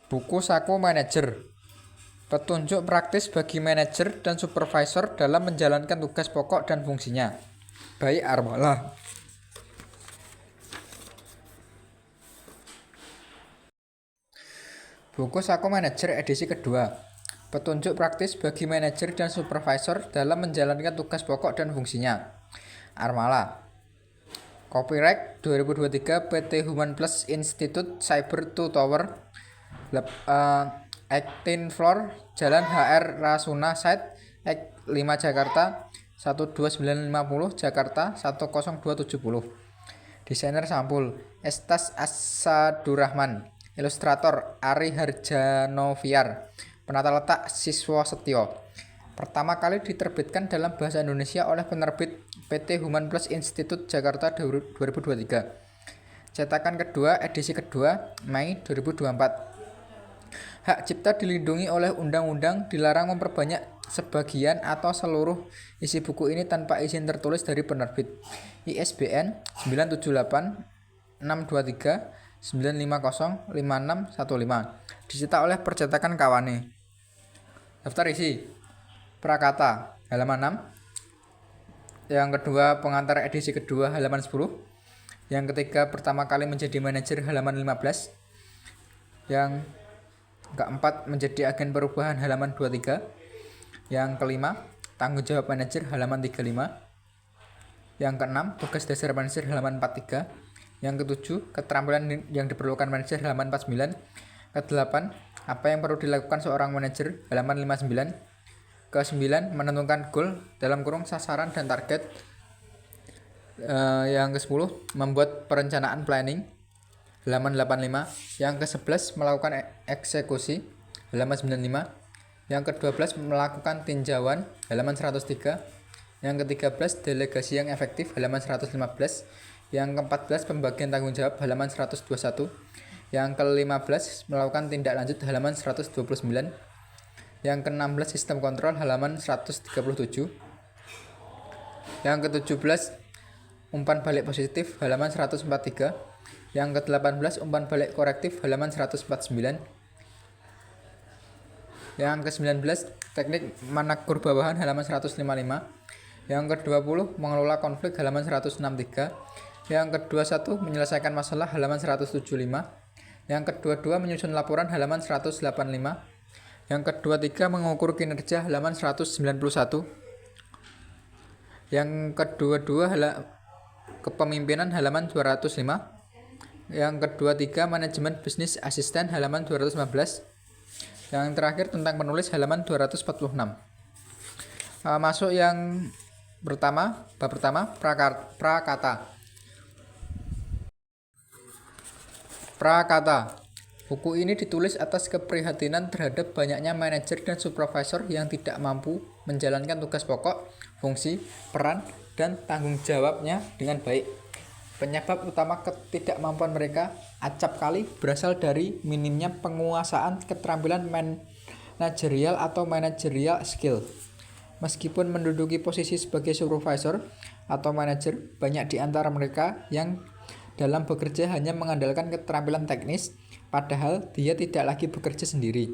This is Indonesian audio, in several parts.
Buku saku manajer. Petunjuk praktis bagi manajer dan supervisor dalam menjalankan tugas pokok dan fungsinya. By Armala. Buku saku manajer edisi kedua. Petunjuk praktis bagi manajer dan supervisor dalam menjalankan tugas pokok dan fungsinya. Armala. Copyright 2023 PT Human Plus Institute Cyber 2 Tower 18 floor Jalan HR Rasuna Site 5 Jakarta 12950 Jakarta 10270. Desainer sampul Estas Asadurrahman. Ilustrator Ari Harjanoviar. Penata letak Siswo Setio. Pertama kali diterbitkan dalam bahasa Indonesia oleh penerbit PT Human Plus Institute Jakarta 2023. Cetakan kedua edisi kedua Mei 2024. Hak cipta dilindungi oleh undang-undang, dilarang memperbanyak sebagian atau seluruh isi buku ini tanpa izin tertulis dari penerbit. ISBN 978 623 950 5615. Dicetak oleh Percetakan Kawane. Daftar isi. Prakata halaman 6. Yang kedua pengantar edisi kedua halaman 10. Yang ketiga pertama kali menjadi manajer halaman 15. Yang keempat menjadi agen perubahan halaman 23. Yang kelima tanggung jawab manajer halaman 35. Yang keenam tugas dasar manajer halaman 43. Yang ketujuh keterampilan yang diperlukan manajer halaman 49. Kedelapan apa yang perlu dilakukan seorang manajer halaman 59. Ke-9 menentukan goal dalam kurung sasaran dan target. Yang ke-10 membuat perencanaan planning halaman 85. Yang ke-11 melakukan eksekusi halaman 95. Yang ke-12 melakukan tinjauan halaman 103. Yang ke-13 delegasi yang efektif halaman 115. Yang ke-14 pembagian tanggung jawab halaman 121. Yang ke-15 melakukan tindak lanjut halaman 129. Yang ke-16 sistem kontrol halaman 137. Yang ke-17 umpan balik positif halaman 143. Yang ke-18 umpan balik korektif halaman 149. Yang ke-19 teknik manakur bawahan halaman 155. Yang ke-20 mengelola konflik halaman 163. Yang ke-21 menyelesaikan masalah halaman 175. Yang ke-22 menyusun laporan halaman 185. Yang ke-23 mengukur kinerja halaman 191. Yang ke-22 kepemimpinan halaman 205. Yang ke-23 manajemen bisnis asisten halaman 215. Yang terakhir tentang penulis halaman 246. Masuk yang pertama, bab pertama prakata. Prakata. Buku ini ditulis atas keprihatinan terhadap banyaknya manajer dan supervisor yang tidak mampu menjalankan tugas pokok, fungsi, peran, dan tanggung jawabnya dengan baik. Penyebab utama ketidakmampuan mereka acap kali berasal dari minimnya penguasaan keterampilan manajerial atau managerial skill. Meskipun menduduki posisi sebagai supervisor atau manajer, banyak di antara mereka yang dalam bekerja hanya mengandalkan keterampilan teknis, padahal dia tidak lagi bekerja sendiri.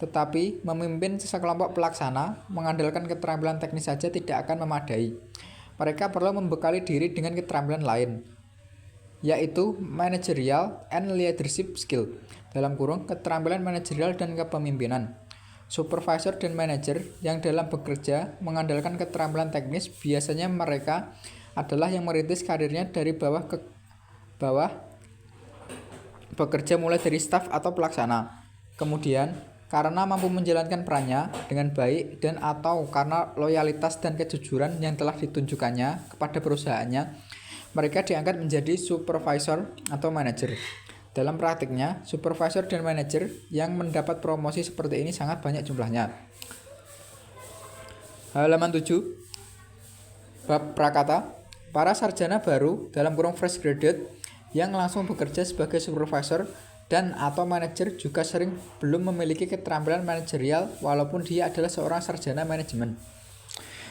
Tetapi memimpin sekelompok pelaksana mengandalkan keterampilan teknis saja tidak akan memadai. Mereka perlu membekali diri dengan keterampilan lain, yaitu managerial and leadership skill, dalam kurung keterampilan manajerial dan kepemimpinan. Supervisor dan manajer yang dalam bekerja mengandalkan keterampilan teknis, biasanya mereka adalah yang merintis karirnya dari bawah ke bawah, bekerja mulai dari staf atau pelaksana. Kemudian, karena mampu menjalankan perannya dengan baik dan atau karena loyalitas dan kejujuran yang telah ditunjukkannya kepada perusahaannya, mereka diangkat menjadi supervisor atau manajer. Dalam praktiknya, supervisor dan manajer yang mendapat promosi seperti ini sangat banyak jumlahnya. Halaman 7. Bab prakata. Para sarjana baru dalam kurung fresh graduate yang langsung bekerja sebagai supervisor dan atau manajer juga sering belum memiliki keterampilan manajerial walaupun dia adalah seorang sarjana manajemen.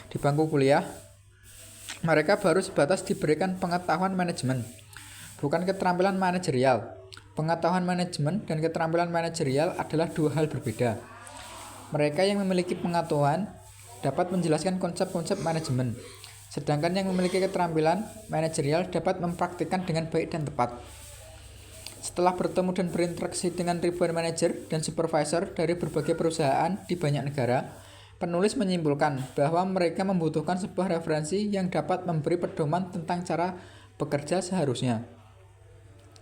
Di bangku kuliah, mereka baru sebatas diberikan pengetahuan manajemen, bukan keterampilan manajerial. Pengetahuan manajemen dan keterampilan manajerial adalah dua hal berbeda. Mereka yang memiliki pengetahuan dapat menjelaskan konsep-konsep manajemen, sedangkan yang memiliki keterampilan manajerial dapat mempraktikkan dengan baik dan tepat. Setelah bertemu dan berinteraksi dengan ribuan manajer dan supervisor dari berbagai perusahaan di banyak negara, penulis menyimpulkan bahwa mereka membutuhkan sebuah referensi yang dapat memberi pedoman tentang cara bekerja seharusnya,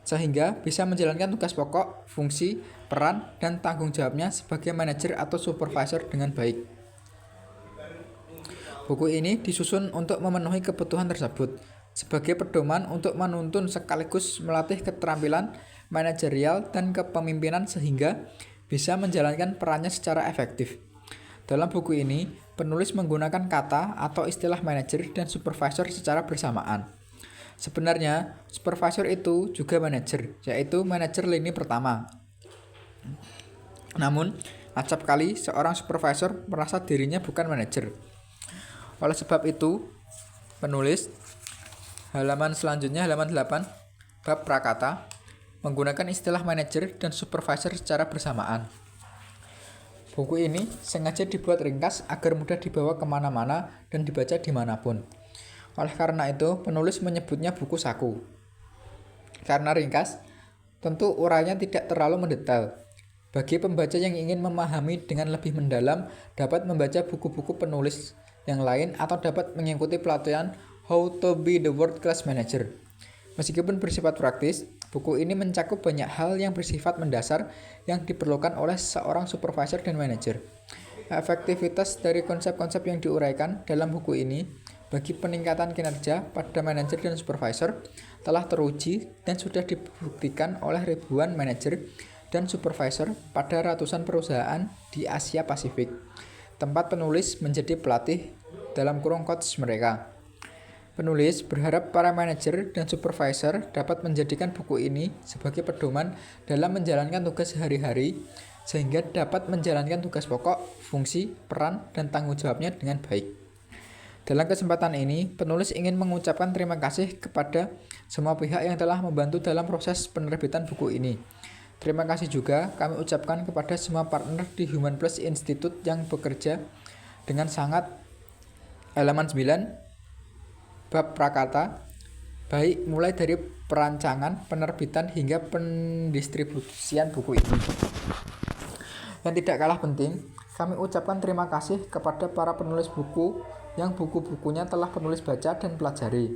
sehingga bisa menjalankan tugas pokok, fungsi, peran, dan tanggung jawabnya sebagai manajer atau supervisor dengan baik. Buku ini disusun untuk memenuhi kebutuhan tersebut, sebagai pedoman untuk menuntun sekaligus melatih keterampilan manajerial dan kepemimpinan sehingga bisa menjalankan perannya secara efektif. Dalam buku ini, penulis menggunakan kata atau istilah manajer dan supervisor secara bersamaan. Sebenarnya, supervisor itu juga manajer, yaitu manajer lini pertama. Namun, acap kali seorang supervisor merasa dirinya bukan manajer. Oleh sebab itu, penulis halaman selanjutnya, halaman 8, bab prakata, menggunakan istilah manajer dan supervisor secara bersamaan. Buku ini sengaja dibuat ringkas agar mudah dibawa kemana-mana dan dibaca dimanapun. Oleh karena itu, penulis menyebutnya buku saku. Karena ringkas, tentu uraiannya tidak terlalu mendetail. Bagi pembaca yang ingin memahami dengan lebih mendalam, dapat membaca buku-buku penulis yang lain atau dapat mengikuti pelatihan How to be the World Class Manager. Meskipun bersifat praktis, buku ini mencakup banyak hal yang bersifat mendasar yang diperlukan oleh seorang supervisor dan manajer. Efektivitas dari konsep-konsep yang diuraikan dalam buku ini bagi peningkatan kinerja pada manajer dan supervisor telah teruji dan sudah dibuktikan oleh ribuan manajer dan supervisor pada ratusan perusahaan di Asia Pasifik, tempat penulis menjadi pelatih dalam kurung coach mereka. Penulis berharap para manajer dan supervisor dapat menjadikan buku ini sebagai pedoman dalam menjalankan tugas sehari-hari sehingga dapat menjalankan tugas pokok, fungsi, peran, dan tanggung jawabnya dengan baik. Dalam kesempatan ini, penulis ingin mengucapkan terima kasih kepada semua pihak yang telah membantu dalam proses penerbitan buku ini. Terima kasih juga kami ucapkan kepada semua partner di Human Plus Institute yang bekerja dengan sangat. Halaman 9, bab prakata, baik mulai dari perancangan, penerbitan, hingga pendistribusian buku ini. Yang tidak kalah penting, kami ucapkan terima kasih kepada para penulis buku yang buku-bukunya telah penulis baca dan pelajari.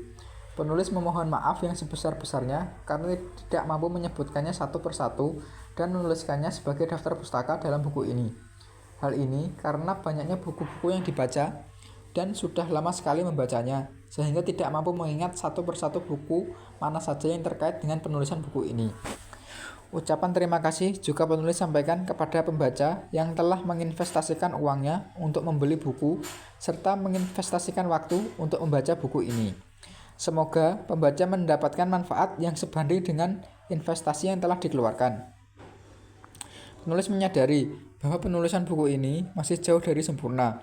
Penulis memohon maaf yang sebesar-besarnya karena tidak mampu menyebutkannya satu persatu dan menuliskannya sebagai daftar pustaka dalam buku ini. Hal ini karena banyaknya buku-buku yang dibaca dan sudah lama sekali membacanya, sehingga tidak mampu mengingat satu persatu buku mana saja yang terkait dengan penulisan buku ini. Ucapan terima kasih juga penulis sampaikan kepada pembaca yang telah menginvestasikan uangnya untuk membeli buku, serta menginvestasikan waktu untuk membaca buku ini. Semoga pembaca mendapatkan manfaat yang sebanding dengan investasi yang telah dikeluarkan. Penulis menyadari bahwa penulisan buku ini masih jauh dari sempurna.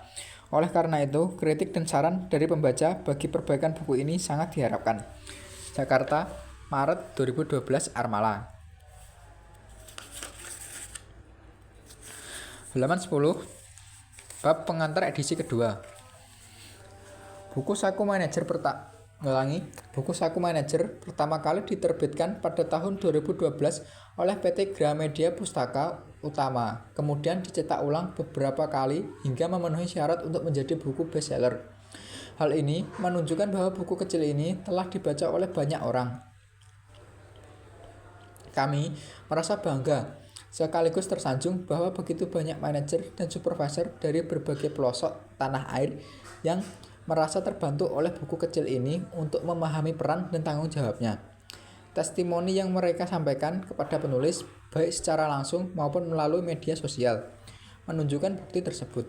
Oleh karena itu, kritik dan saran dari pembaca bagi perbaikan buku ini sangat diharapkan. Jakarta, Maret 2012, Armala. Halaman 10, bab pengantar edisi kedua. Buku Saku Manajer pertama kali diterbitkan pada tahun 2012 oleh PT Gramedia Pustaka Utama, kemudian dicetak ulang beberapa kali hingga memenuhi syarat untuk menjadi buku bestseller. Hal ini menunjukkan bahwa buku kecil ini telah dibaca oleh banyak orang. Kami merasa bangga sekaligus tersanjung bahwa begitu banyak manajer dan supervisor dari berbagai pelosok tanah air yang merasa terbantu oleh buku kecil ini untuk memahami peran dan tanggung jawabnya. Testimoni yang mereka sampaikan kepada penulis, baik secara langsung maupun melalui media sosial, menunjukkan bukti tersebut.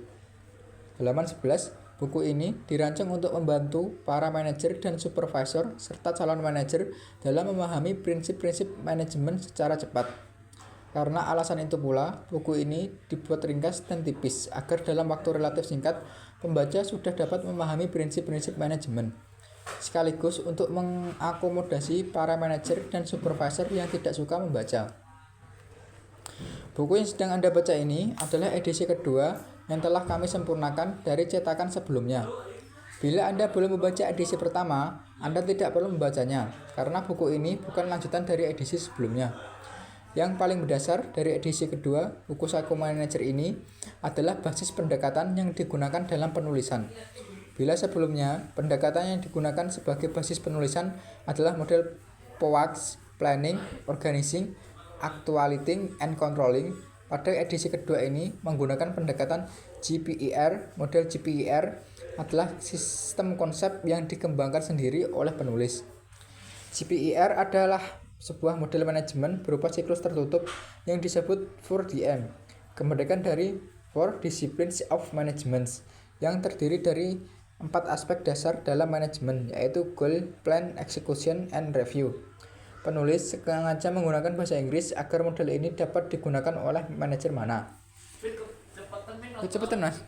Halaman 11, buku ini dirancang untuk membantu para manajer dan supervisor serta calon manajer dalam memahami prinsip-prinsip manajemen secara cepat. Karena alasan itu pula, buku ini dibuat ringkas dan tipis agar dalam waktu relatif singkat, pembaca sudah dapat memahami prinsip-prinsip manajemen. sekaligus untuk mengakomodasi para manajer dan supervisor yang tidak suka membaca. Buku yang sedang Anda baca ini adalah edisi kedua yang telah kami sempurnakan dari cetakan sebelumnya. Bila Anda belum membaca edisi pertama, Anda tidak perlu membacanya, karena buku ini bukan lanjutan dari edisi sebelumnya. Yang paling mendasar dari edisi kedua, buku Psycho Manager ini adalah basis pendekatan yang digunakan dalam penulisan. Bila sebelumnya, pendekatan yang digunakan sebagai basis penulisan adalah model POAX, Planning, Organizing, Actuating, and Controlling, pada edisi kedua ini menggunakan pendekatan GPER. Model GPER adalah sistem konsep yang dikembangkan sendiri oleh penulis. GPER adalah sebuah model manajemen berupa siklus tertutup yang disebut 4DM, kemerdekaan dari 4 Disciplines of Management, yang terdiri dari 4 aspek dasar dalam manajemen, yaitu Goal, Plan, Execution, and Review. Penulis sengaja menggunakan bahasa Inggris agar model ini dapat digunakan oleh manajer mana. Cepetan mas.